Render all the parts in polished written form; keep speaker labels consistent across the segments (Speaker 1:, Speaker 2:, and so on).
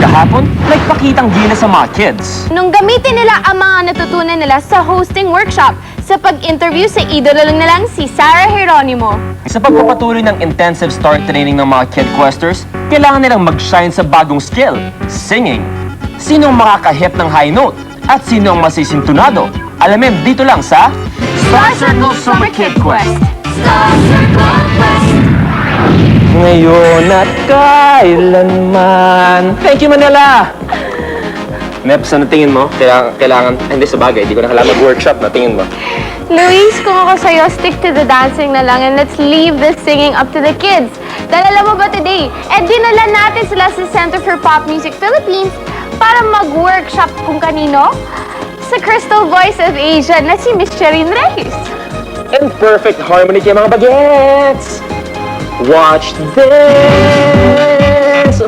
Speaker 1: kahapon, nagpakitang gina sa mga kids.
Speaker 2: Nung gamitin nila ang mga natutunan nila sa hosting workshop, sa pag-interview sa idolo lang na lang si Sarah Geronimo.
Speaker 1: Sa pagpapatuloy ng intensive start training ng mga kid questers, kailangan nilang mag-shine sa bagong skill, singing. Sino ang makakahit ng high note? At sino ang masisintunado? Alamin dito lang sa Star Circle Summer Kid Quest!
Speaker 2: Star Circle Quest!
Speaker 1: Ngayon at kailanman. Thank you, Manila! Neps, ano tingin mo? Kailangan, hindi sa bagay, hindi ko na kailangan mag-workshop na tingin mo.
Speaker 2: Luis, kung ako sa'yo, stick to the dancing na lang and let's leave the singing up to the kids. Dahil alam mo ba today, dinala natin sila sa Center for Pop Music Philippines para mag-workshop kung kanino? Sa Crystal Voice of Asia na si Miss Cherin Reyes.
Speaker 1: In perfect harmony kayo mga bagets! Watch this!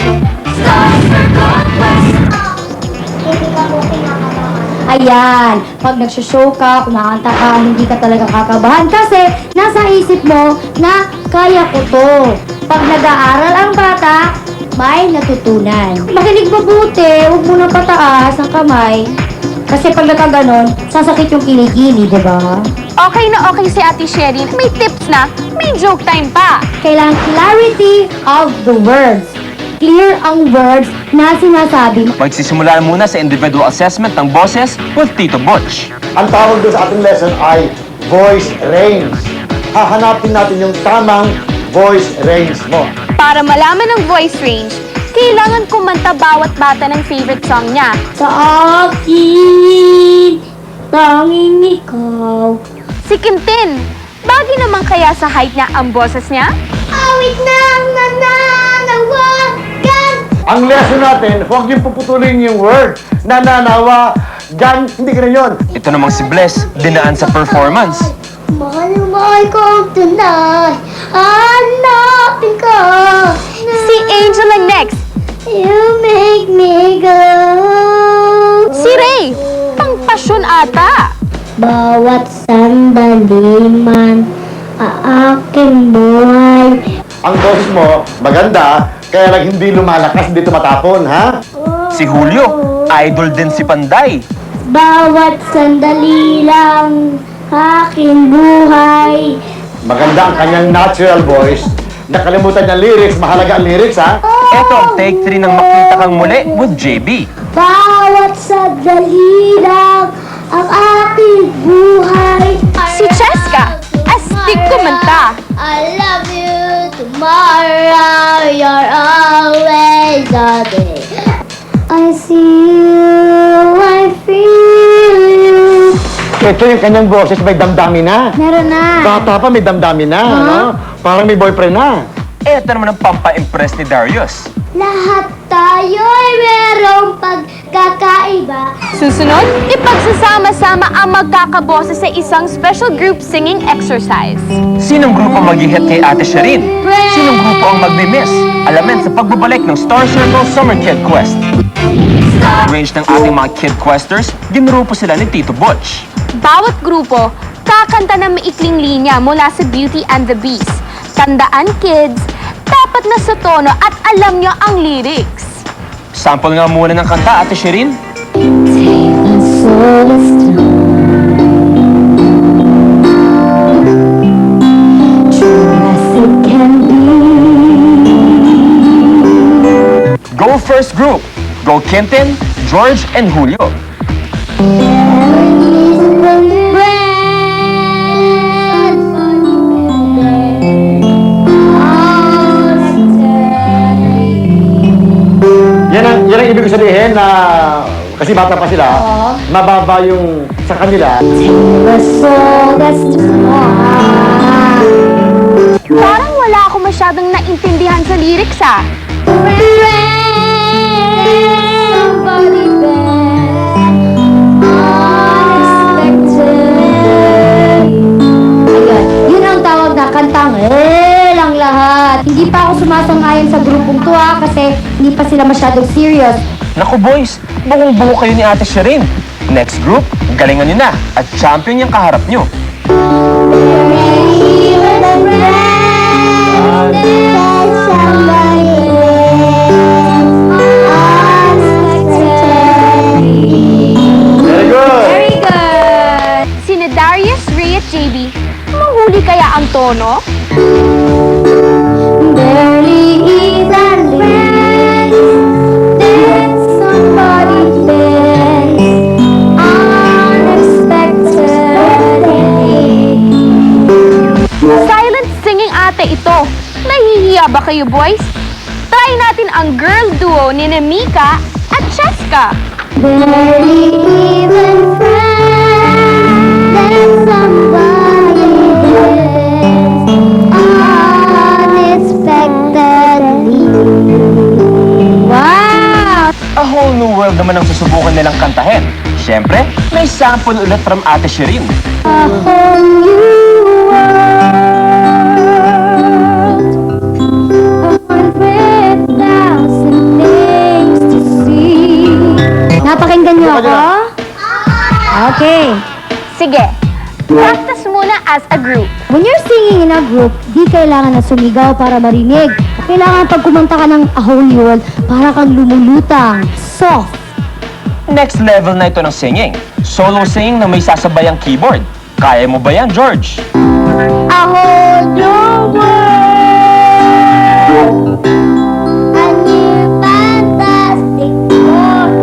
Speaker 3: Ayan, pag nagsishow ka, kumakanta ka, hindi ka talaga kakabahan kasi nasa isip mo na kaya ko to. Pag nag-aaral ang bata, may natutunan. Makinig mabuti, huwag mo na pataas ang kamay. Kasi pag nakaganon, sasakit yung kilikili, di ba?
Speaker 2: Okay na okay si Ate Sherin. May tips na, may joke time pa.
Speaker 3: Kailangan clarity of the words. Clear ang words na sinasabi mo.
Speaker 1: Magsisimula muna sa individual assessment ng boses with Tito Butch.
Speaker 4: Ang tawag doon sa ating lesson ay voice range. Hahanapin natin yung tamang voice range mo.
Speaker 2: Para malaman ang voice range, kailangan kumanta bawat bata ng favorite song niya.
Speaker 3: Sa akin, tanging ikaw.
Speaker 2: Si Quintin, bagay naman kaya sa height niya ang boses niya?
Speaker 3: Awit ng nananawagan.
Speaker 4: Ang lesson natin, huwag yung puputulin yung word. Nananawa, gan, hindi ka na yun.
Speaker 1: Ito namang si Bless, dinaan sa performance.
Speaker 3: Mahal ko tonight, hanapin ko.
Speaker 2: Si Angel ang next.
Speaker 3: You make me go.
Speaker 2: Si Ray, pangpasyon ata.
Speaker 3: Bawat sandali man, aking buhay.
Speaker 4: Ang boses mo, maganda, kaya lang hindi lumalakas, hindi tumatapon, ha?
Speaker 1: Si Julio, idol din si Panday.
Speaker 3: Bawat sandali lang, aking buhay.
Speaker 4: Maganda ang kanyang natural voice. Nakalimutan niya lyrics, mahalaga ang lyrics, ha?
Speaker 1: Ito ang take 3 ng Makita Kang Muli with JB.
Speaker 3: Bawat sandali lang, ang aking buhay.
Speaker 2: Si Cheska, astig kumanta.
Speaker 3: I love you tomorrow, you're always the day. I see you, I feel you.
Speaker 4: Ito yung kanyang boses, may damdamin na.
Speaker 3: Meron na.
Speaker 4: Bata pa, may damdamin na, no? Parang may boyfriend na.
Speaker 1: Ito naman ang pampa-impress ni Darius.
Speaker 3: Lahat tayo'y merong pagkakaiba.
Speaker 2: Susunod, ipagsasama-sama ang magkakaboses sa isang special group singing exercise.
Speaker 1: Sinong grupo mag-hit kay Ate Sherin? Sinong grupo ang magmi-miss? Alamin sa pagbabalik ng Star Circle Summer Kid Quest. Range ng ating mga Kid Questers, ginrupo sila ni Tito Butch.
Speaker 2: Bawat grupo, kakanta ng maikling linya mula sa Beauty and the Beast. Tandaan, kids, dapat na sa tono at alam nyo ang lyrics.
Speaker 1: Sample nga muna ng kanta, Ate Sherin. Go first group. Go Quintin, George, and Julio.
Speaker 4: Yan ang ibig sabihin na kasi bata pa sila, mababa yung sa kanila.
Speaker 2: Parang wala ako masyadong naintindihan sa lyrics, ah.
Speaker 3: Yun ang tawag na kantang lang lahat. Hindi pa ako sumasang-ayon sa grupong to kasi hindi pa sila masyadong serious.
Speaker 1: Naku boys, buong-buo kayo ni Ate Sherin. Next group, galingan nyo na at champion yung kaharap nyo.
Speaker 2: tono?
Speaker 3: Barely even friends, there's somebody best, unexpectedly.
Speaker 2: Silent singing ate ito. Nahihiya ba kayo, boys? Try natin ang girl duo ni Mika at Cheska.
Speaker 3: Barely even friends, there's somebody best, unexpectedly. Wow!
Speaker 1: A whole new world naman ang susubukan nilang kantahin. Siyempre, may sample ulit from Ate Sherin.
Speaker 3: A whole new world, 100,000 things to see. Napakinggan niyo ako? Okay.
Speaker 2: Sige, practice muna as a group.
Speaker 3: When you're singing in a group, di kailangan na sumigaw para marinig. Kailangan pag kumanta ka ng A Whole New World, para kang lumulutang. Soft.
Speaker 1: Next level na ito ng singing. Solo singing na may sasabayang keyboard. Kaya mo ba yan, George?
Speaker 3: A whole new world. A new fantastic world.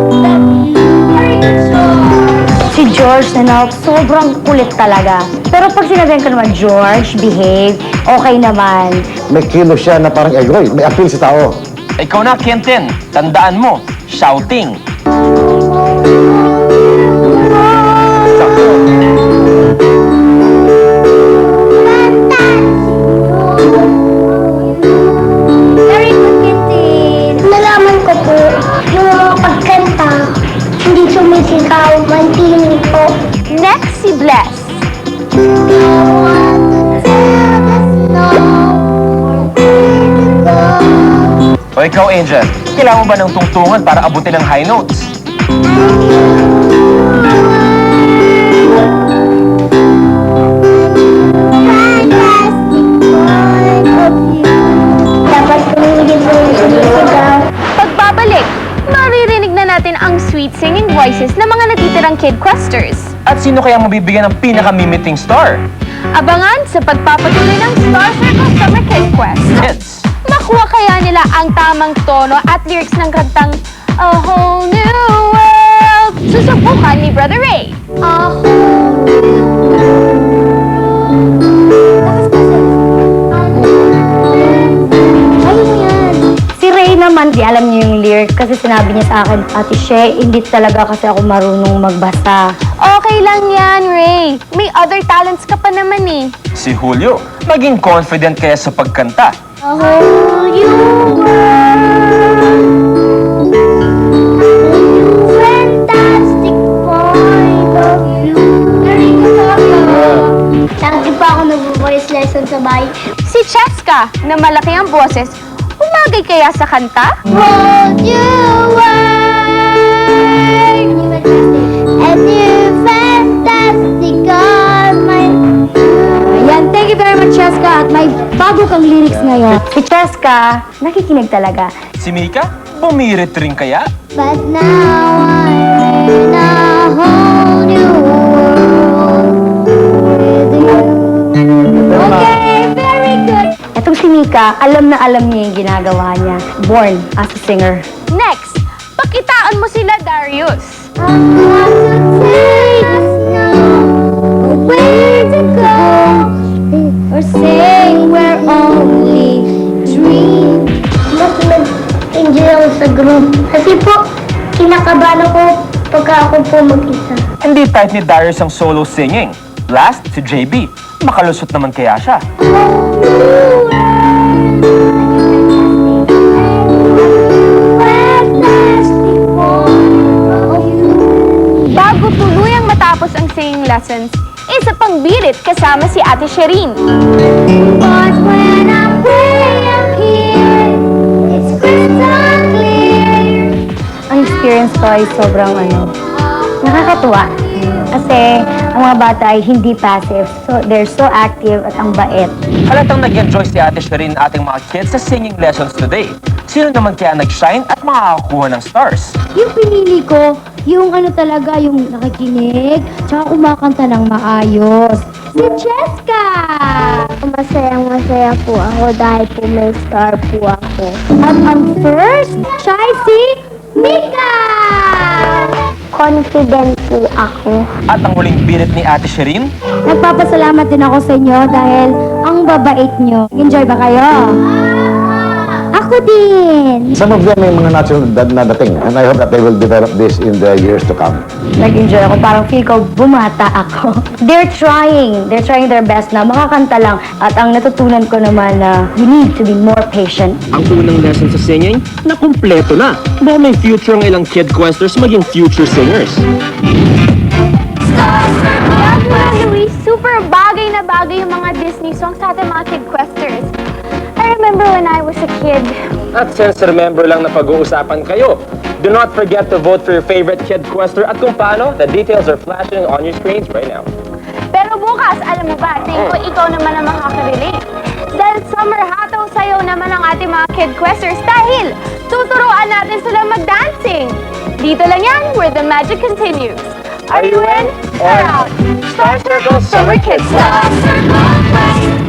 Speaker 3: Si George na sobrang kulit talaga. Pero pag sinabihan ka naman, George, behave, okay naman.
Speaker 4: May kilo siya na parang egoy. May appeal sa tao.
Speaker 1: Ikaw na, Kentin. Tandaan mo, shouting.
Speaker 3: Very good, Kintin.
Speaker 5: Nalaman ko po, yung mga pagkanta, hindi sumisigaw, mantinig po.
Speaker 2: Next, si Bless.
Speaker 1: O ikaw, Angel, kailangan mo ba ng tungtungan para abutin ang high notes?
Speaker 5: Dapat tumigil po yung sumisigaw.
Speaker 2: Pagbabalik, maririnig na natin ang sweet singing voices ng mga natitirang Kid Questers.
Speaker 1: At sino kaya mabibigyan ng pinakamimiting star?
Speaker 2: Abangan sa pagpapatuloy ng Star Circle Summer Kid Quest.
Speaker 1: Kids.
Speaker 2: Makuha kaya nila ang tamang tono at lyrics ng kantang A Whole New World? Susubukan ni Brother Ray.
Speaker 3: Si Ray naman, di alam niyo yung lyric kasi sinabi niya sa akin, Ate She, hindi talaga kasi ako marunong magbasa.
Speaker 2: Okay lang yan, Ray. May other talents ka pa naman eh.
Speaker 1: Si Julio, maging confident kaya sa pagkanta.
Speaker 3: A whole new world, fantastic point of view. Very good,
Speaker 5: Lagi pa ako nag-voice lesson sa bahay.
Speaker 2: Si Cheska, na malaki ang boses, umagay kaya sa kanta?
Speaker 3: Whole new world, a new fantastic on my... Ayan, thank you very much, Cheska. At may bago kang lyrics ngayon. Si Cheska, nakikinig talaga.
Speaker 1: Si Mika, bumirit rin kaya?
Speaker 3: But now I'm in a whole new world with you. Okay, very good. Etong si Mika, alam na alam niya yung ginagawa niya. Born as a singer.
Speaker 2: Next, pakitaan mo sila, Darius.
Speaker 3: I'm not to take us now, or where to go, or say we're only dream.
Speaker 5: Mas nag-enjoy ako sa group. Kasi po, kinakabahan ako pagka ako po mag-isa.
Speaker 1: Hindi type ni Darius ang solo singing. Last, si JB. Makalusot naman kaya siya.
Speaker 2: Bago tuluyang matapos ang singing lessons, isa pang birit kasama si Ate Sherin.
Speaker 3: But when I'm way up here, it's crystal clear. Ang experience ko ay sobrang nakakatuwa. Kasi ang mga bata ay hindi passive. So, they're so active at ang bait.
Speaker 1: Halatang nag-enjoy si Ate Sherin ating mga kids sa singing lessons today. Sino naman kaya nag-shine at makakakuha ng stars?
Speaker 3: Yung pinili ko, yung ano talaga, yung nakikinig, tsaka kumakanta ng maayos. Si Cheska!
Speaker 5: Masayang-masaya po ako dahil po may star po ako.
Speaker 3: At ang first, siya si Mika!
Speaker 5: Confident po ako.
Speaker 1: At ang huling birit ni Ate Sherin?
Speaker 3: Nagpapasalamat din ako sa inyo dahil ang babait nyo. Enjoy ba kayo? Ako din!
Speaker 4: Some of them may mga natural na dating, and I hope that they will develop this in the years to come.
Speaker 3: Nag-enjoy ako. Parang feel ko bumata ako. They're trying their best na makakanta lang. At ang natutunan ko naman na you need to be more patient.
Speaker 1: Ang unang lesson sa singing, na kumpleto na. Baka may future ang ilang kid questers maging future singers.
Speaker 2: Luis, super bagay na bagay yung mga Disney songs sa ating mga kid questers. I remember when I was a kid.
Speaker 1: At since remember lang na pag-uusapan kayo, do not forget to vote for your favorite kid quester at kung paano, the details are flashing on your screens right now.
Speaker 2: Pero bukas, alam mo ba, tingin ko ikaw naman ang makaka-relate. Dahil summer hataw sayo naman ang ating mga kid questers dahil tuturuan natin sila mag-dancing. Dito lang yan, where the magic continues. Are you in or out? Star Circle Summer Kids Star Circle Quest!